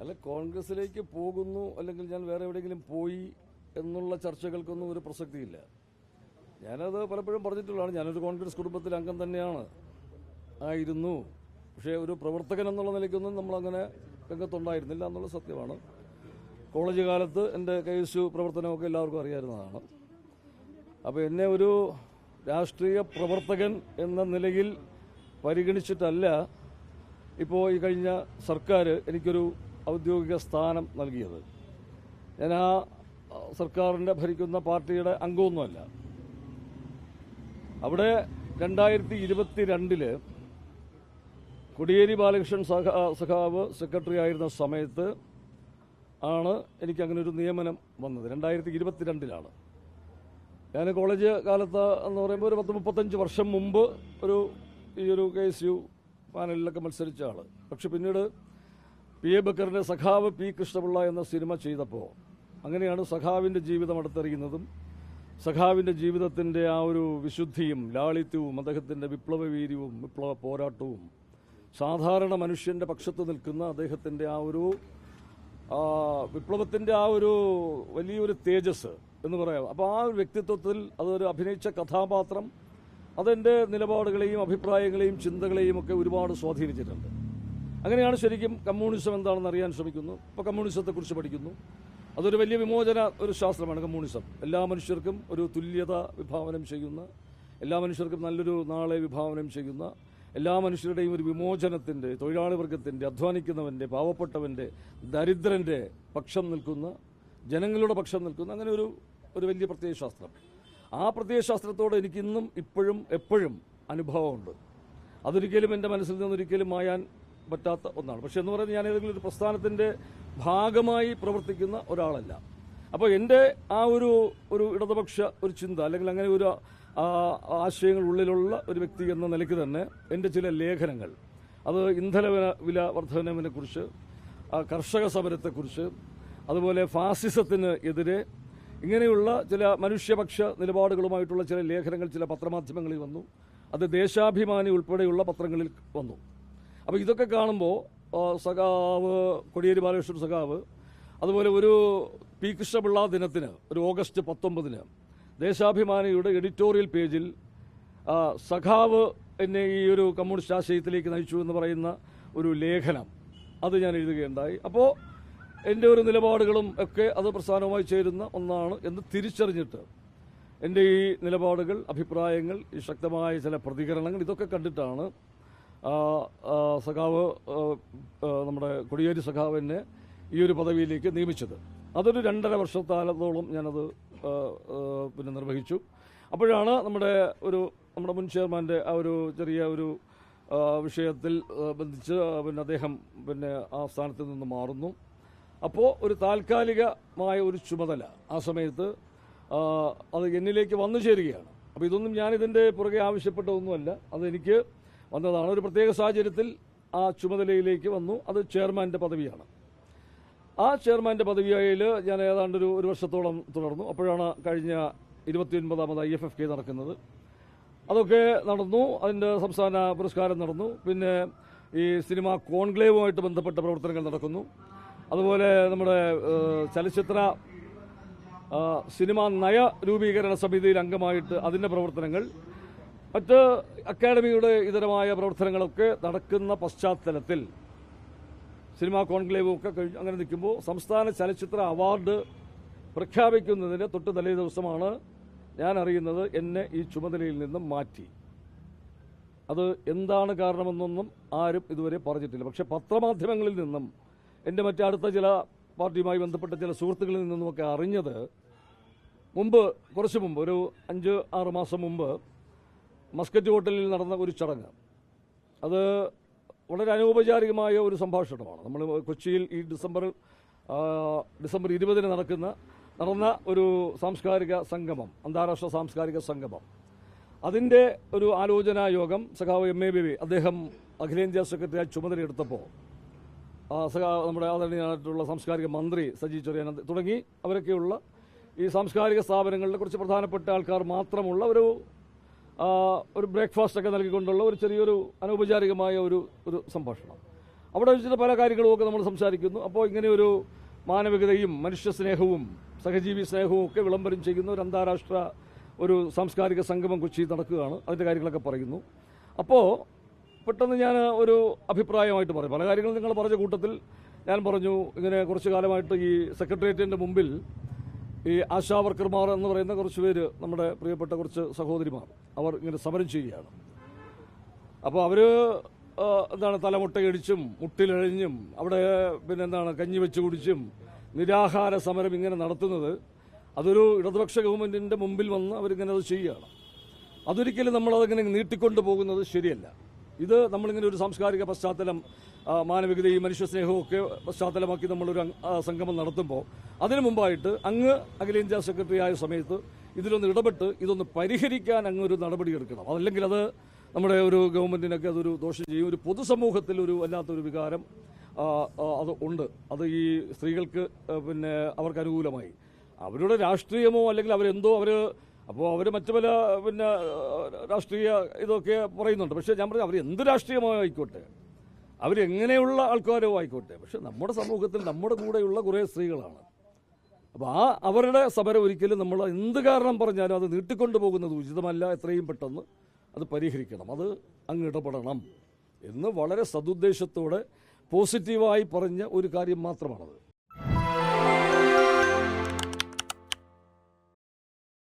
അല്ല, കോൺഗ്രസിലേക്ക് പോകുന്നു അല്ലെങ്കിൽ ഞാൻ വേറെ എവിടെയെങ്കിലും പോയി എന്നുള്ള ചർച്ചകൾക്കൊന്നും ഒരു പ്രസക്തിയില്ല. ഞാനത് പലപ്പോഴും പറഞ്ഞിട്ടുള്ളതാണ്. ഞാനൊരു കോൺഗ്രസ് കുടുംബത്തിലെ അംഗം തന്നെയാണ്, ആയിരുന്നു. പക്ഷേ ഒരു പ്രവർത്തകൻ എന്നുള്ള നിലയ്ക്കൊന്നും നമ്മളങ്ങനെ രംഗത്തുണ്ടായിരുന്നില്ല എന്നുള്ളത് സത്യമാണ്. കോളേജ് കാലത്ത് എൻ്റെ KSU പ്രവർത്തനമൊക്കെ എല്ലാവർക്കും അറിയാവുന്നതാണ്. അപ്പോൾ എന്നെ ഒരു രാഷ്ട്രീയ പ്രവർത്തകൻ എന്ന നിലയിൽ പരിഗണിച്ചിട്ടല്ല ഇപ്പോൾ ഈ കഴിഞ്ഞ സർക്കാർ എനിക്കൊരു ഔദ്യോഗിക സ്ഥാനം നൽകിയത്. ഞാൻ ആ സർക്കാരിൻ്റെ ഭരിക്കുന്ന പാർട്ടിയുടെ അംഗമൊന്നുമല്ല. അവിടെ 2022 കോടിയേരി ബാലകൃഷ്ണൻ സഖാവ് സെക്രട്ടറി ആയിരുന്ന സമയത്ത് ആണ് എനിക്കങ്ങനെ ഒരു നിയമനം വന്നത്. 2022 ഞാൻ കോളേജ് കാലത്ത് എന്ന് പറയുമ്പോൾ ഒരു 35 വർഷം മുമ്പ് ഈ ഒരു KSU പാനലിലൊക്കെ മത്സരിച്ച ആൾ. പക്ഷെ പിന്നീട് PA ബക്കറിൻ്റെ സഖാവ് P കൃഷ്ണപിള്ള എന്ന സിനിമ ചെയ്തപ്പോൾ അങ്ങനെയാണ് സഖാവിൻ്റെ ജീവിതം അടുത്തറിയുന്നതും സഖാവിൻ്റെ ജീവിതത്തിൻ്റെ ആ ഒരു വിശുദ്ധിയും ലാളിത്യവും അദ്ദേഹത്തിൻ്റെ വിപ്ലവവീര്യവും വിപ്ലവ പോരാട്ടവും സാധാരണ മനുഷ്യൻ്റെ പക്ഷത്ത് നിൽക്കുന്ന അദ്ദേഹത്തിൻ്റെ ആ ഒരു വിപ്ലവത്തിൻ്റെ ആ ഒരു വലിയൊരു തേജസ് എന്ന് പറയാം. അപ്പോൾ ആ ഒരു വ്യക്തിത്വത്തിൽ അതൊരു അഭിനയിച്ച കഥാപാത്രം അതെൻ്റെ നിലപാടുകളെയും അഭിപ്രായങ്ങളെയും ചിന്തകളെയും ഒക്കെ ഒരുപാട് സ്വാധീനിച്ചിട്ടുണ്ട്. അങ്ങനെയാണ് ശരിക്കും കമ്മ്യൂണിസം എന്താണെന്ന് അറിയാൻ ശ്രമിക്കുന്നു. ഇപ്പോൾ കമ്മ്യൂണിസത്തെക്കുറിച്ച് പഠിക്കുന്നു. അതൊരു വലിയ വിമോചന ഒരു ശാസ്ത്രമാണ് കമ്മ്യൂണിസം. എല്ലാ മനുഷ്യർക്കും ഒരു തുല്യത വിഭാവനം ചെയ്യുന്ന, എല്ലാ മനുഷ്യർക്കും നല്ലൊരു നാളെ വിഭാവനം ചെയ്യുന്ന, എല്ലാ മനുഷ്യരുടെയും ഒരു വിമോചനത്തിൻ്റെ, തൊഴിലാളി വർഗത്തിൻ്റെ, അധ്വാനിക്കുന്നവൻ്റെ, പാവപ്പെട്ടവൻ്റെ, ദരിദ്രൻ്റെ പക്ഷം നിൽക്കുന്ന, ജനങ്ങളുടെ പക്ഷം നിൽക്കുന്ന അങ്ങനെ ഒരു വലിയ പ്രത്യയശാസ്ത്രം. ആ പ്രത്യയശാസ്ത്രത്തോട് എനിക്കിന്നും ഇപ്പോഴും എപ്പോഴും അനുഭവമുണ്ട്. അതൊരിക്കലും എൻ്റെ മനസ്സിൽ നിന്നൊരിക്കലും മായാൻ പറ്റാത്ത ഒന്നാണ്. പക്ഷെ എന്ന് പറയുന്നത് ഞാൻ ഏതെങ്കിലും ഒരു പ്രസ്ഥാനത്തിൻ്റെ ഭാഗമായി പ്രവർത്തിക്കുന്ന ഒരാളല്ല. അപ്പോൾ എൻ്റെ ആ ഒരു ഇടതുപക്ഷ ഒരു ചിന്ത അല്ലെങ്കിൽ അങ്ങനെ ഒരു ആശയങ്ങൾ ഉള്ളിലുള്ള ഒരു വ്യക്തി എന്ന നിലയ്ക്ക് തന്നെ എൻ്റെ ചില ലേഖനങ്ങൾ, അത് ഇന്ധന വില വർധനവിനെക്കുറിച്ച്, കർഷക സമരത്തെക്കുറിച്ച്, അതുപോലെ ഫാസിസത്തിന് എതിരെ ഇങ്ങനെയുള്ള ചില മനുഷ്യപക്ഷ നിലപാടുകളുമായിട്ടുള്ള ചില ലേഖനങ്ങൾ ചില പത്രമാധ്യമങ്ങളിൽ വന്നു. അത് ദേശാഭിമാനി ഉൾപ്പെടെയുള്ള പത്രങ്ങളിൽ വന്നു. അപ്പോൾ ഇതൊക്കെ കാണുമ്പോൾ സഖാവ് കോടിയേരി ബാലകൃഷ്ണൻ സഖാവ്, അതുപോലെ ഒരു P കൃഷ്ണപിള്ള ദിനത്തിന് ഒരു ഓഗസ്റ്റ് 19 ദേശാഭിമാനിയുടെ എഡിറ്റോറിയൽ പേജിൽ സഖാവ് എന്നെ ഈ ഒരു കമ്മ്യൂണിസ്റ്റ് ആശയത്തിലേക്ക് നയിച്ചു എന്ന് പറയുന്ന ഒരു ലേഖനം അത് ഞാൻ എഴുതുകയുണ്ടായി. അപ്പോൾ എൻ്റെ ഒരു നിലപാടുകളും ഒക്കെ അത് പ്രസ്ഥാനവുമായി ചേരുന്ന ഒന്നാണ് എന്ന് തിരിച്ചറിഞ്ഞിട്ട് എൻ്റെ ഈ നിലപാടുകൾ, അഭിപ്രായങ്ങൾ, ഈ ശക്തമായ ചില പ്രതികരണങ്ങൾ ഇതൊക്കെ കണ്ടിട്ടാണ് സഖാവ് നമ്മുടെ കോടിയേരി സഖാവ് എന്നെ ഈ ഒരു പദവിയിലേക്ക് നിയമിച്ചത്. അതൊരു 2.5 വർഷക്കാലത്തോളം ഞാനത് നിർവഹിച്ചു. അപ്പോഴാണ് നമ്മുടെ മുൻ ചെയർമാൻ്റെ ആ ഒരു ചെറിയ ഒരു വിഷയത്തിൽ ബന്ധിച്ച് അദ്ദേഹം ആ സ്ഥാനത്ത് നിന്ന് മാറുന്നു. അപ്പോൾ ഒരു താൽക്കാലികമായ ഒരു ചുമതല ആ സമയത്ത് അത് എന്നിലേക്ക് വന്നു ചേരുകയാണ്. അപ്പോൾ ഇതൊന്നും ഞാനിതിൻ്റെ പുറകെ ആവശ്യപ്പെട്ടതൊന്നുമല്ല, അതെനിക്ക് വന്നതാണ്. ഒരു പ്രത്യേക സാഹചര്യത്തിൽ ആ ചുമതലയിലേക്ക് വന്നു. അത് ചെയർമാൻ്റെ പദവിയാണ്. ആ ചെയർമാൻ്റെ പദവിയിൽ ഞാൻ ഏതാണ്ട് ഒരു വർഷത്തോളം തുടർന്നു. അപ്പോഴാണ് കഴിഞ്ഞ 29ാമത് IFFK നടക്കുന്നത്. അതൊക്കെ നടന്നു. അതിൻ്റെ സംസ്ഥാന പുരസ്കാരം നടന്നു. പിന്നെ ഈ സിനിമ കോൺക്ലേവുമായിട്ട് ബന്ധപ്പെട്ട പ്രവർത്തനങ്ങൾ നടക്കുന്നു. അതുപോലെ നമ്മുടെ ചലച്ചിത്ര സിനിമാ നയ രൂപീകരണ സമിതിയിൽ അംഗമായിട്ട് അതിൻ്റെ പ്രവർത്തനങ്ങൾ, മറ്റ് അക്കാഡമിയുടെ ഇതരമായ പ്രവർത്തനങ്ങളൊക്കെ നടക്കുന്ന പശ്ചാത്തലത്തിൽ സിനിമാ കോൺക്ലേവും ഒക്കെ കഴിഞ്ഞ് അങ്ങനെ നിൽക്കുമ്പോൾ സംസ്ഥാന ചലച്ചിത്ര അവാർഡ് പ്രഖ്യാപിക്കുന്നതിന് തൊട്ട് തലേ ദിവസമാണ് ഞാൻ അറിയുന്നത് എന്നെ ഈ ചുമതലയിൽ നിന്നും മാറ്റി. അത് എന്താണ് കാരണമെന്നൊന്നും ആരും ഇതുവരെ പറഞ്ഞിട്ടില്ല. പക്ഷേ പത്രമാധ്യമങ്ങളിൽ നിന്നും എൻ്റെ മറ്റടുത്ത ചില പാർട്ടിയുമായി ബന്ധപ്പെട്ട ചില സുഹൃത്തുക്കളിൽ നിന്നുമൊക്കെ അറിഞ്ഞത് കുറച്ച് മുമ്പ് ഒരു 5-6 മാസം മുമ്പ് മസ്കറ്റ് ഹോട്ടലിൽ നടന്ന ഒരു ചടങ്ങ്, അത് വളരെ അനൗപചാരികമായ ഒരു സംഭാഷണമാണ്. നമ്മൾ കൊച്ചിയിൽ ഈ ഡിസംബർ 20 നടന്ന ഒരു സാംസ്കാരിക സംഗമം, അന്താരാഷ്ട്ര സാംസ്കാരിക സംഗമം, അതിൻ്റെ ഒരു ആലോചനാ യോഗം സഖാവ് MA ബേബി അദ്ദേഹം അഖിലേന്ത്യാ സെക്രട്ടറിയായി ചുമതലയെടുത്തപ്പോൾ നമ്മുടെ ആദരണീയനായിട്ടുള്ള സാംസ്കാരിക മന്ത്രി സജി ചെറിയാൻ തുടങ്ങി അവരൊക്കെയുള്ള ഈ സാംസ്കാരിക സ്ഥാപനങ്ങളിലെ കുറച്ച് പ്രധാനപ്പെട്ട ആൾക്കാർ മാത്രമുള്ള ഒരു ബ്രേക്ക്ഫാസ്റ്റ് ഒക്കെ നൽകിക്കൊണ്ടുള്ള ഒരു ചെറിയൊരു അനൗപചാരികമായ ഒരു സംഭാഷണം. അവിടെ വെച്ചിട്ട് പല കാര്യങ്ങളുമൊക്കെ നമ്മൾ സംസാരിക്കുന്നു. അപ്പോൾ ഇങ്ങനെ ഒരു മാനവികതയും മനുഷ്യസ്നേഹവും സഹജീവി സ്നേഹവും ഒക്കെ വിളംബരം ചെയ്യുന്ന ഒരു അന്താരാഷ്ട്ര ഒരു സാംസ്കാരിക സംഗമം കൊച്ചിയിൽ നടക്കുകയാണ്. അതിൻ്റെ കാര്യങ്ങളൊക്കെ പറയുന്നു. അപ്പോൾ പെട്ടെന്ന് ഞാൻ ഒരു അഭിപ്രായമായിട്ട് പറയും. പല കാര്യങ്ങളും നിങ്ങൾ പറഞ്ഞ കൂട്ടത്തിൽ ഞാൻ പറഞ്ഞു, ഇങ്ങനെ കുറച്ച് കാലമായിട്ട് ഈ സെക്രട്ടേറിയറ്റിൻ്റെ മുമ്പിൽ ഈ ആശാ വർക്കർമാർ എന്ന് പറയുന്ന കുറച്ച് പേര്, നമ്മുടെ പ്രിയപ്പെട്ട കുറച്ച് സഹോദരിമാർ, അവർ ഇങ്ങനെ സമരം ചെയ്യുകയാണ്. അപ്പോൾ അവർ എന്താണ് തലമുട്ടയടിച്ചും മുട്ടിലഴിഞ്ഞും അവിടെ പിന്നെന്താണ് കഞ്ഞി വെച്ച് കുടിച്ചും നിരാഹാര സമരം ഇങ്ങനെ നടത്തുന്നത്, അതൊരു ഇടതുപക്ഷ ഗവൺമെൻറ്റിൻ്റെ മുമ്പിൽ വന്ന് അവരിങ്ങനെ അത് ചെയ്യുകയാണ്. അതൊരിക്കലും നമ്മളതിങ്ങനെ നീട്ടിക്കൊണ്ടു പോകുന്നത് ശരിയല്ല. ഇത് നമ്മളിങ്ങനെ ഒരു സാംസ്കാരിക പശ്ചാത്തലം, മാനവികതയും മനുഷ്യസ്നേഹവും ഒക്കെ പശ്ചാത്തലമാക്കി നമ്മളൊരു സംഗമം നടത്തുമ്പോൾ അതിനു മുമ്പായിട്ട് അങ്ങ് അഖിലേന്ത്യാ സെക്രട്ടറി ആയ സമയത്ത് ഇതിലൊന്ന് ഇടപെട്ട് ഇതൊന്ന് പരിഹരിക്കാൻ അങ്ങ് ഒരു നടപടി എടുക്കണം. അതല്ലെങ്കിൽ അത് നമ്മുടെ ഒരു ഗവൺമെൻറ്റിനൊക്കെ അതൊരു ദോഷം ചെയ്യും. ഒരു പൊതുസമൂഹത്തിൽ ഒരു വല്ലാത്തൊരു വികാരം അത് ഉണ്ട്. അത് ഈ സ്ത്രീകൾക്ക് പിന്നെ അവർക്ക് അനുകൂലമായി അവരുടെ രാഷ്ട്രീയമോ അല്ലെങ്കിൽ അവരെന്തോ അപ്പോൾ അവർ മറ്റു പല പിന്നെ രാഷ്ട്രീയ ഇതൊക്കെ പറയുന്നുണ്ട്. പക്ഷേ ഞാൻ പറഞ്ഞു, അവർ എന്ത് രാഷ്ട്രീയമോ ആയിക്കോട്ടെ, അവരെങ്ങനെയുള്ള ആൾക്കാരോ ആയിക്കോട്ടെ, പക്ഷെ നമ്മുടെ സമൂഹത്തിൽ നമ്മുടെ കൂടെയുള്ള കുറേ സ്ത്രീകളാണ്. അപ്പോൾ അവരുടെ സമരം ഒരിക്കലും നമ്മൾ എന്ത് കാരണം പറഞ്ഞാലും അത് നീട്ടിക്കൊണ്ടു പോകുന്നത് ഉചിതമല്ല. എത്രയും പെട്ടെന്ന് അത് പരിഹരിക്കണം, അത് അങ്ങ് ഇടപെടണം എന്ന് വളരെ സതുദ്ദേശത്തോടെ പോസിറ്റീവായി പറഞ്ഞ ഒരു കാര്യം മാത്രമാണത്.